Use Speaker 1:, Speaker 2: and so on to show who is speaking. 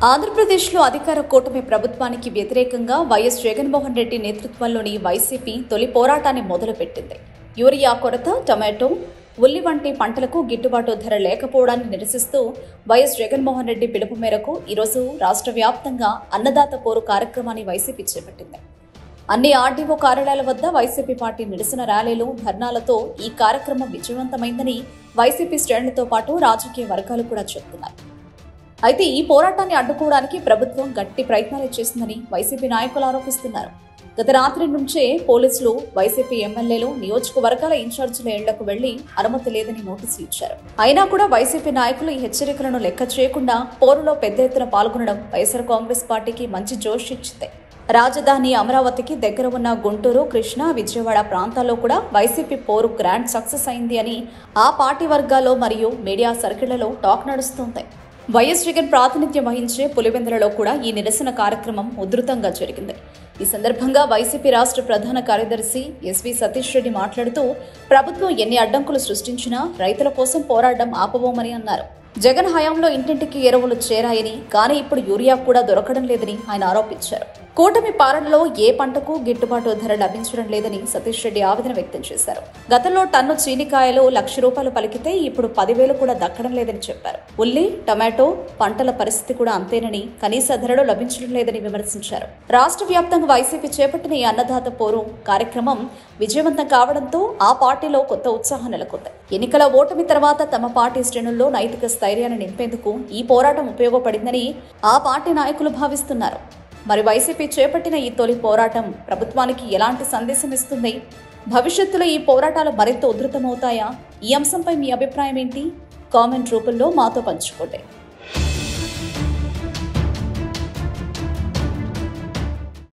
Speaker 1: ఆంధ్రప్రదేశ్లో అధికార కూటమి ప్రభుత్వానికి వ్యతిరేకంగా వైఎస్ జగన్మోహన్ రెడ్డి నేతృత్వంలోని వైసీపీ తొలి పోరాటాన్ని మొదలుపెట్టింది. యూరియా కొరత, టమాటో, ఉల్లి వంటి పంటలకు గిట్టుబాటు ధర లేకపోవడాన్ని నిరసిస్తూ వైఎస్ జగన్మోహన్ రెడ్డి పిలుపు మేరకు ఈరోజు రాష్ట్ర వ్యాప్తంగా అన్నదాత పోరు కార్యక్రమాన్ని వైసీపీ చేపట్టింది. అన్ని ఆర్డీఓ కార్యాలయాల వద్ద వైసీపీ పార్టీ నిరసన ర్యాలీలు, ధర్నాలతో ఈ కార్యక్రమం విజయవంతమైందని వైసీపీ శ్రేణులతో పాటు రాజకీయ వర్గాలు కూడా చెబుతున్నాయి. అయితే ఈ పోరాటాన్ని అడ్డుకోవడానికి ప్రభుత్వం గట్టి ప్రయత్నాలు చేసిందని వైసీపీ నాయకులు ఆరోపిస్తున్నారు. గత రాత్రి నుంచే పోలీసులు వైసీపీ ఎమ్మెల్యేలు, నియోజకవర్గాల ఇన్ఛార్జీల ఇళ్లకు వెళ్లి అనుమతి లేదని నోటీసులు ఇచ్చారు. అయినా కూడా వైసీపీ నాయకులు ఈ హెచ్చరికలను లెక్క చేయకుండా పోరులో పెద్ద ఎత్తున పాల్గొనడం వైఎస్ఆర్ కాంగ్రెస్ పార్టీకి మంచి జోష్ ఇచ్చింది. రాజధాని అమరావతికి దగ్గర ఉన్న గుంటూరు, కృష్ణా, విజయవాడ ప్రాంతాల్లో కూడా వైసీపీ పోరు గ్రాండ్ సక్సెస్ అయింది అని ఆ పార్టీ వర్గాల్లో మరియు మీడియా సర్కిళ్లలో టాక్ నడుస్తోంది. వైఎస్ జగన్ ప్రాతినిధ్యం వహించే పులివెందులలో కూడా ఈ నిరసన కార్యక్రమం ఉధృతంగా జరిగింది. ఈ సందర్భంగా వైసీపీ రాష్ట్ర ప్రధాన కార్యదర్శి ఎస్వి సతీష్ రెడ్డి మాట్లాడుతూ, ప్రభుత్వం ఎన్ని అడ్డంకులు సృష్టించినా రైతుల కోసం పోరాటం ఆపబోమని అన్నారు. జగన్ హయాంలో ఇంటింటికి ఎరువులు చేరాయని, కానీ ఇప్పుడు యూరియా కూడా దొరకడం లేదని ఆయన ఆరోపించారు. కూటమి పాలనలో ఏ పంటకు గిట్టుబాటు ధర లభించడం లేదని సతీష్ రెడ్డి ఆవేదన వ్యక్తం చేశారు. గతంలో టన్ను చీనికాయలు ₹1,00,000 పలికితే ఇప్పుడు 10,000 కూడా దక్కడం లేదని చెప్పారు. ఉల్లి, టమాటో పంటల పరిస్థితి కూడా అంతేనని, కనీస ధరలు లభించడం లేదని విమర్శించారు. రాష్ట్ర వ్యాప్తంగా వైసీపీ చేపట్టిన ఈ అన్నదాత పోరు కార్యక్రమం విజయవంతం కావడంతో ఆ పార్టీలో కొత్త ఉత్సాహం నెలకొంది. ఎన్నికల ఓటమి తర్వాత తమ పార్టీ శ్రేణుల్లో నైతిక స్థైర్యాన్ని నింపేందుకు ఈ పోరాటం ఉపయోగపడిందని ఆ పార్టీ నాయకులు భావిస్తున్నారు. మరి వైసీపీ చేపట్టిన ఈ తొలి పోరాటం ప్రభుత్వానికి ఎలాంటి సందేశం ఇస్తుంది? భవిష్యత్తులో ఈ పోరాటాలు మరింత ఉధృతమవుతాయా? ఈ అంశంపై మీ అభిప్రాయం ఏంటి? కామెంట్ రూపంలో మాతో పంచుకోండి.